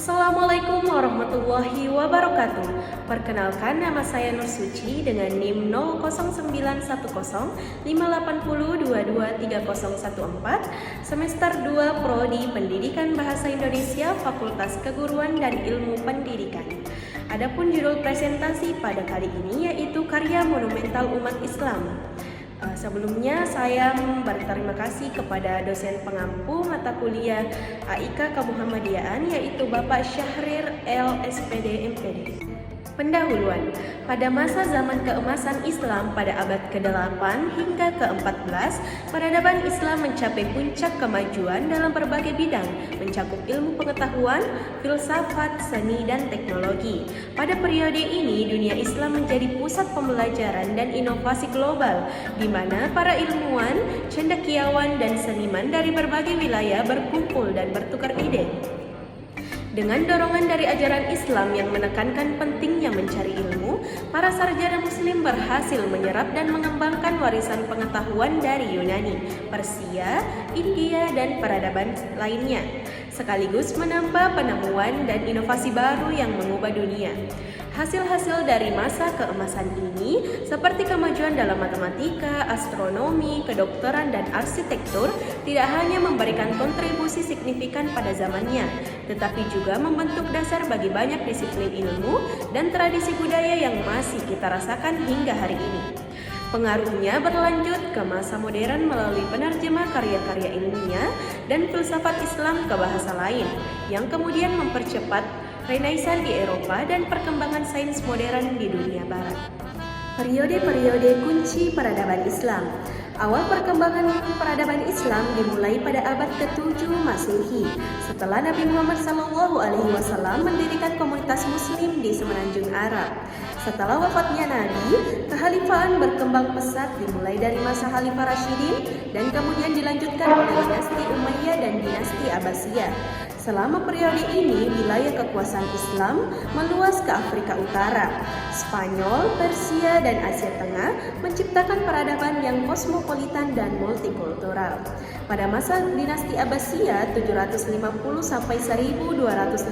Assalamualaikum warahmatullahi wabarakatuh. Perkenalkan, nama saya Nur Suci dengan NIM 009105802230114, semester 2 Prodi Pendidikan Bahasa Indonesia, Fakultas Keguruan dan Ilmu Pendidikan. Adapun judul presentasi pada kali ini yaitu karya monumental umat Islam. Sebelumnya saya berterima kasih kepada dosen pengampu mata kuliah AIK Kemuhammadiyaan yaitu Bapak Syahrir LSPD MPD. Pendahuluan, pada masa zaman keemasan Islam pada abad ke-8 hingga ke-14, peradaban Islam mencapai puncak kemajuan dalam berbagai bidang, mencakup ilmu pengetahuan, filsafat, seni, dan teknologi. Pada periode ini, dunia Islam menjadi pusat pembelajaran dan inovasi global, di mana para ilmuwan, cendekiawan, dan seniman dari berbagai wilayah berkumpul dan bertukar ide. Dengan dorongan dari ajaran Islam yang menekankan pentingnya mencari ilmu, para sarjana muslim berhasil menyerap dan mengembangkan warisan pengetahuan dari Yunani, Persia, India, dan peradaban lainnya, sekaligus menambah penemuan dan inovasi baru yang mengubah dunia. Hasil-hasil dari masa keemasan ini seperti kemajuan dalam matematika, astronomi, kedokteran, dan arsitektur tidak hanya memberikan kontribusi signifikan pada zamannya, tetapi juga membentuk dasar bagi banyak disiplin ilmu dan tradisi budaya yang masih kita rasakan hingga hari ini. Pengaruhnya berlanjut ke masa modern melalui penerjemah karya-karya ilmiah dan filsafat Islam ke bahasa lain, yang kemudian mempercepat Renaissance di Eropa dan perkembangan sains modern di dunia barat. Periode-periode kunci peradaban Islam. Awal perkembangan peradaban Islam dimulai pada abad ke-7 Masehi, setelah Nabi Muhammad SAW mendirikan komunitas Muslim di semenanjung Arab. Setelah wafatnya Nabi, kekhalifahan berkembang pesat dimulai dari masa Khalifah Rasyidin dan kemudian dilanjutkan oleh dinasti Umayyah dan dinasti Abbasiyah. Selama periode ini, wilayah kekuasaan Islam meluas ke Afrika Utara, Spanyol, Persia, dan Asia Tengah, menciptakan peradaban yang kosmopolitan dan multikultural. Pada masa dinasti Abbasiyah 750 sampai 1258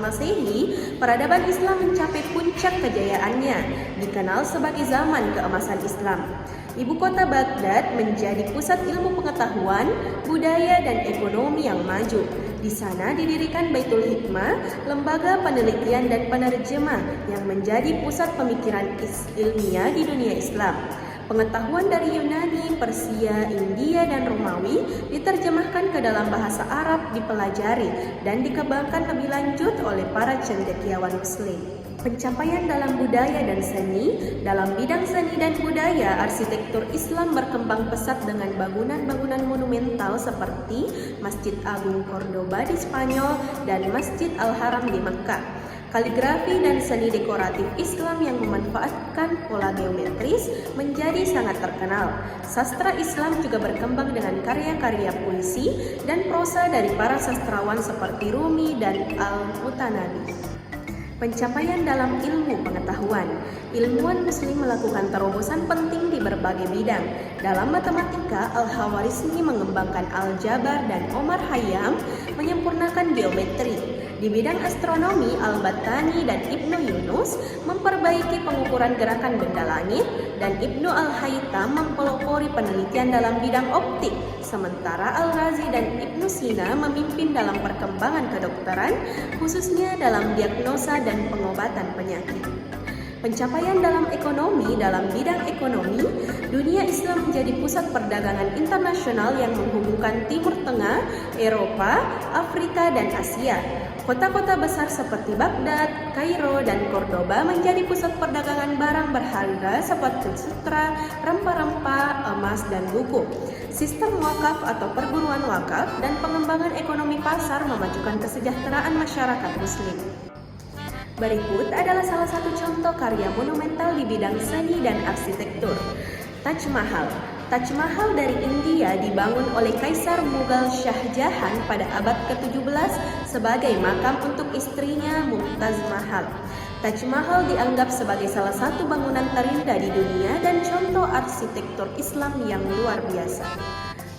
Masehi, peradaban Islam mencapai puncak kejayaannya, dikenal sebagai zaman keemasan Islam. Ibu kota Baghdad menjadi pusat ilmu pengetahuan, budaya, dan ekonomi yang maju. Di sana didirikan Baitul Hikmah, lembaga penelitian dan penerjemah yang menjadi pusat pemikiran ilmiah di dunia Islam. Pengetahuan dari Yunani, Persia, India, dan Romawi diterjemahkan ke dalam bahasa Arab, dipelajari, dan dikembangkan lebih lanjut oleh para cendekiawan Muslim. Pencapaian dalam budaya dan seni. Dalam bidang seni dan budaya, arsitektur Islam berkembang pesat dengan bangunan-bangunan monumental seperti Masjid Agung Cordoba di Spanyol dan Masjid Al-Haram di Mekkah. Kaligrafi dan seni dekoratif Islam yang memanfaatkan pola geometris menjadi sangat terkenal. Sastra Islam juga berkembang dengan karya-karya puisi dan prosa dari para sastrawan seperti Rumi dan Al-Mutanabi. Pencapaian dalam ilmu pengetahuan. Ilmuwan Muslim melakukan terobosan penting di berbagai bidang. Dalam matematika, Al-Khawarizmi mengembangkan aljabar dan Omar Khayyam menyempurnakan geometri. Di bidang astronomi, Al-Battani dan Ibnu Yunus memperbaiki pengukuran gerakan benda langit, dan Ibnu Al-Haytham mempelopori penelitian dalam bidang optik. Sementara Al-Razi dan Ibnu Sina memimpin dalam perkembangan kedokteran, khususnya dalam diagnosa dan pengobatan penyakit. Pencapaian dalam ekonomi. Dalam bidang ekonomi, dunia Islam menjadi pusat perdagangan internasional yang menghubungkan Timur Tengah, Eropa, Afrika, dan Asia. Kota-kota besar seperti Baghdad, Kairo, dan Cordoba menjadi pusat perdagangan barang berharga seperti sutra, rempah-rempah, emas, dan buku. Sistem wakaf atau perguruan wakaf dan pengembangan ekonomi pasar memajukan kesejahteraan masyarakat Muslim. Berikut adalah salah satu contoh karya monumental di bidang seni dan arsitektur. Taj Mahal. Taj Mahal dari India dibangun oleh Kaisar Mughal Shah Jahan pada abad ke-17 sebagai makam untuk istrinya Mumtaz Mahal. Taj Mahal dianggap sebagai salah satu bangunan terindah di dunia dan contoh arsitektur Islam yang luar biasa.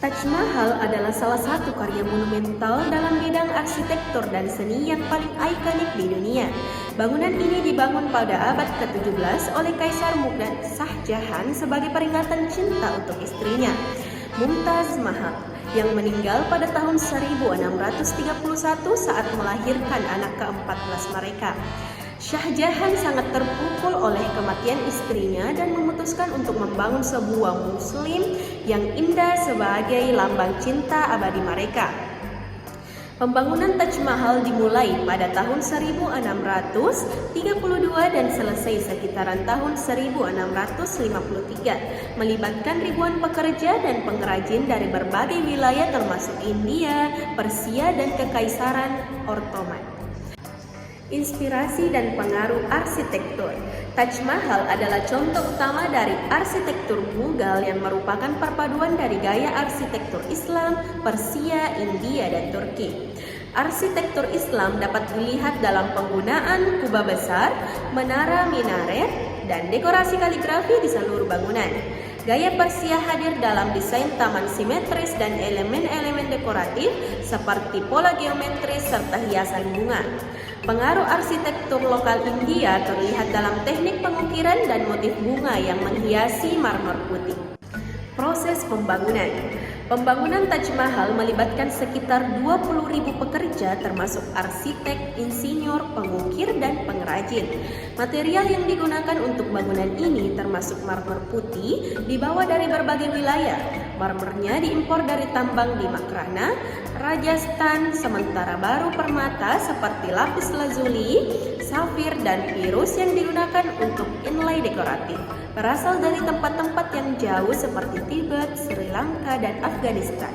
Taj Mahal adalah salah satu karya monumental dalam bidang arsitektur dan seni yang paling ikonik di dunia. Bangunan ini dibangun pada abad ke-17 oleh Kaisar Mughal Shah Jahan sebagai peringatan cinta untuk istrinya, Mumtaz Mahal, yang meninggal pada tahun 1631 saat melahirkan anak ke-14 mereka. Shah Jahan sangat terpukul oleh kematian istrinya dan memutuskan untuk membangun sebuah muslim yang indah sebagai lambang cinta abadi mereka. Pembangunan Taj Mahal dimulai pada tahun 1632 dan selesai sekitaran tahun 1653, melibatkan ribuan pekerja dan pengrajin dari berbagai wilayah termasuk India, Persia, dan Kekaisaran Ottoman. Inspirasi dan pengaruh arsitektur. Taj Mahal adalah contoh utama dari arsitektur Mughal yang merupakan perpaduan dari gaya arsitektur Islam, Persia, India, dan Turki. Arsitektur Islam dapat dilihat dalam penggunaan kubah besar, menara minaret, dan dekorasi kaligrafi di seluruh bangunan. Gaya Persia hadir dalam desain taman simetris dan elemen-elemen dekoratif seperti pola geometris serta hiasan bunga. Pengaruh arsitektur lokal India terlihat dalam teknik pengukiran dan motif bunga yang menghiasi marmer putih. Proses pembangunan. Pembangunan Taj Mahal melibatkan sekitar 20.000 pekerja termasuk arsitek, insinyur, pengukir, dan pengrajin. Material yang digunakan untuk bangunan ini termasuk marmer putih dibawa dari berbagai wilayah. Marmernya diimpor dari tambang di Makrana, Rajasthan, sementara baru permata seperti lapis lazuli, safir, dan virus yang digunakan untuk inlay dekoratif berasal dari tempat-tempat yang jauh seperti Tibet, Sri Lanka, dan Afghanistan.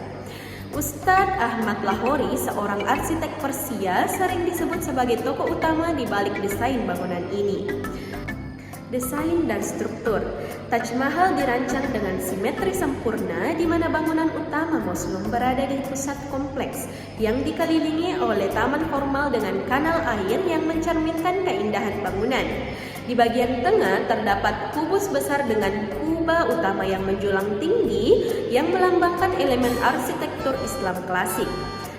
Ustadz Ahmad Lahori, seorang arsitek Persia, sering disebut sebagai tokoh utama di balik desain bangunan ini. Desain dan struktur. Taj Mahal dirancang dengan simetri sempurna di mana bangunan utama mausoleum berada di pusat kompleks yang dikelilingi oleh taman formal dengan kanal air yang mencerminkan keindahan bangunan. Di bagian tengah terdapat kubus besar dengan kubah utama yang menjulang tinggi yang melambangkan elemen arsitektur Islam klasik.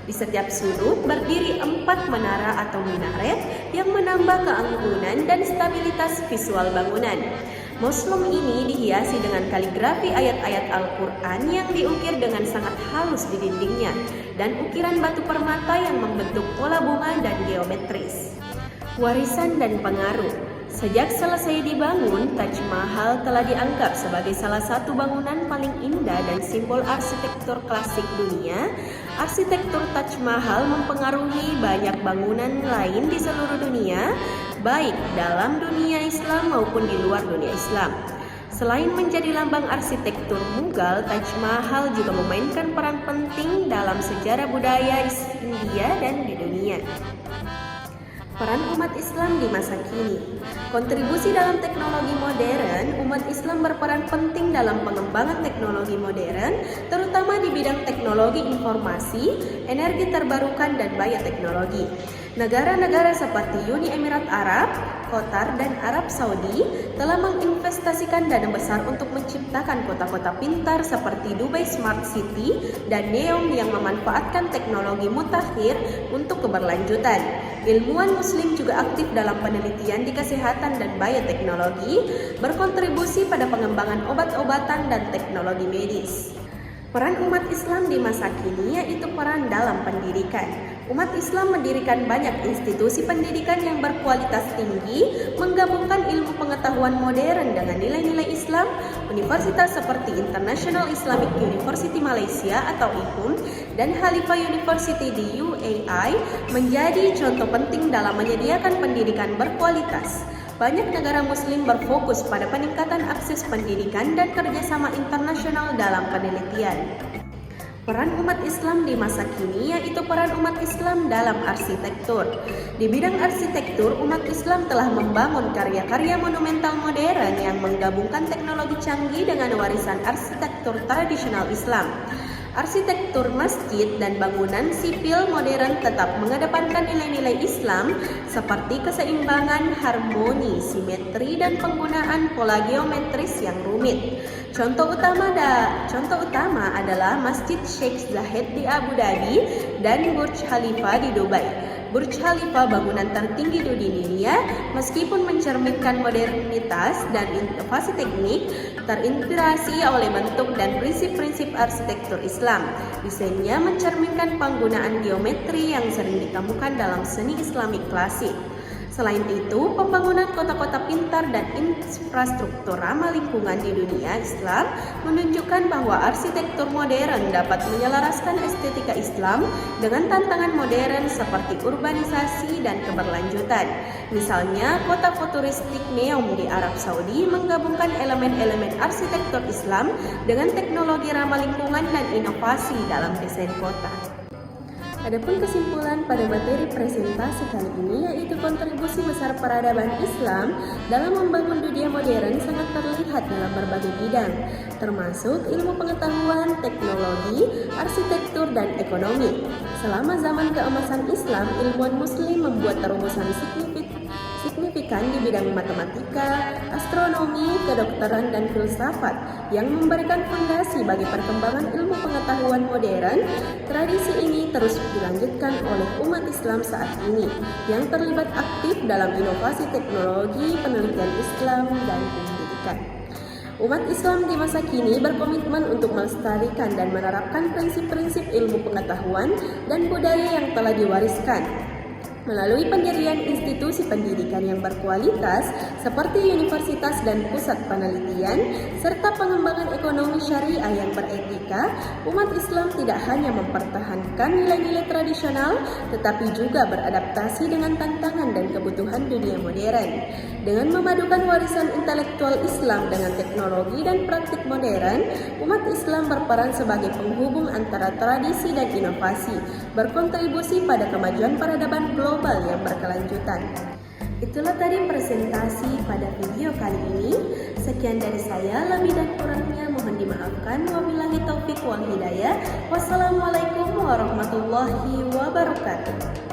Di setiap sudut berdiri 4 menara atau minaret yang menambah keanggunan dan stabilitas visual bangunan. Mausoleum ini dihiasi dengan kaligrafi ayat-ayat Al-Quran yang diukir dengan sangat halus di dindingnya dan ukiran batu permata yang membentuk pola bunga dan geometris. Warisan dan pengaruh. Sejak selesai dibangun, Taj Mahal telah dianggap sebagai salah satu bangunan paling indah dan simbol arsitektur klasik dunia. Arsitektur Taj Mahal mempengaruhi banyak bangunan lain di seluruh dunia, baik dalam dunia Islam maupun di luar dunia Islam. Selain menjadi lambang arsitektur Mughal, Taj Mahal juga memainkan peran penting dalam sejarah budaya India dan di dunia. Peran umat Islam di masa kini. Kontribusi dalam teknologi modern, umat Islam berperan penting dalam pengembangan teknologi modern, terutama di bidang teknologi informasi, energi terbarukan, dan bioteknologi. Negara-negara seperti Uni Emirat Arab, Qatar, dan Arab Saudi telah menginvestasikan dana besar untuk menciptakan kota-kota pintar seperti Dubai Smart City dan NEOM yang memanfaatkan teknologi mutakhir untuk keberlanjutan. Ilmuwan Muslim juga aktif dalam penelitian di kesehatan dan bioteknologi, berkontribusi pada pengembangan obat-obatan dan teknologi medis. Peran umat Islam di masa kini yaitu peran dalam pendidikan. Umat Islam mendirikan banyak institusi pendidikan yang berkualitas tinggi, menggabungkan ilmu pengetahuan modern dengan nilai-nilai Islam. Universitas seperti International Islamic University Malaysia atau IPUM dan Khalifa University di UAE menjadi contoh penting dalam menyediakan pendidikan berkualitas. Banyak negara muslim berfokus pada peningkatan akses pendidikan dan kerjasama internasional dalam penelitian. Peran umat Islam di masa kini yaitu peran umat Islam dalam arsitektur. Di bidang arsitektur, umat Islam telah membangun karya-karya monumental modern yang menggabungkan teknologi canggih dengan warisan arsitektur tradisional Islam. Arsitektur masjid dan bangunan sipil modern tetap mengedepankan nilai-nilai Islam seperti keseimbangan, harmoni, simetri, dan penggunaan pola geometris yang rumit. Contoh utama adalah Masjid Sheikh Zayed di Abu Dhabi dan Burj Khalifa di Dubai. Burj Khalifa, bangunan tertinggi di dunia, meskipun mencerminkan modernitas dan inovasi teknik, terinspirasi oleh bentuk dan prinsip-prinsip arsitektur Islam. Desainnya mencerminkan penggunaan geometri yang sering ditemukan dalam seni Islamik klasik. Selain itu, pembangunan kota-kota pintar dan infrastruktur ramah lingkungan di dunia Islam menunjukkan bahwa arsitektur modern dapat menyelaraskan estetika Islam dengan tantangan modern seperti urbanisasi dan keberlanjutan. Misalnya, kota futuristik Neom di Arab Saudi menggabungkan elemen-elemen arsitektur Islam dengan teknologi ramah lingkungan dan inovasi dalam desain kota. Adapun kesimpulan pada materi presentasi kali ini yaitu kontribusi besar peradaban Islam dalam membangun dunia modern sangat terlihat dalam berbagai bidang, termasuk ilmu pengetahuan, teknologi, arsitektur, dan ekonomi. Selama zaman keemasan Islam, ilmuwan Muslim membuat terumusan signifikan di bidang matematika, astronomi, kedokteran, dan filsafat yang memberikan fondasi bagi perkembangan ilmu pengetahuan modern. Tradisi ini terus dilanjutkan oleh umat Islam saat ini yang terlibat aktif dalam inovasi teknologi, penelitian Islam, dan pendidikan. Umat Islam di masa kini berkomitmen untuk melestarikan dan menerapkan prinsip-prinsip ilmu pengetahuan dan budaya yang telah diwariskan melalui pendirian institusi pendidikan yang berkualitas seperti universitas dan pusat penelitian, serta pengembangan ekonomi syariah yang beretika. Umat Islam tidak hanya mempertahankan nilai-nilai tradisional, tetapi juga beradaptasi dengan tantangan dan kebutuhan dunia modern. Dengan memadukan warisan intelektual Islam dengan teknologi dan praktik modern, umat Islam berperan sebagai penghubung antara tradisi dan inovasi, berkontribusi pada kemajuan peradaban global yang berkelanjutan. Itulah tadi presentasi pada video kali ini. Sekian dari saya, lebih dan kurangnya mohon dimaafkan. Wabillahi taufik wal hidayah. Wassalamualaikum warahmatullahi wabarakatuh.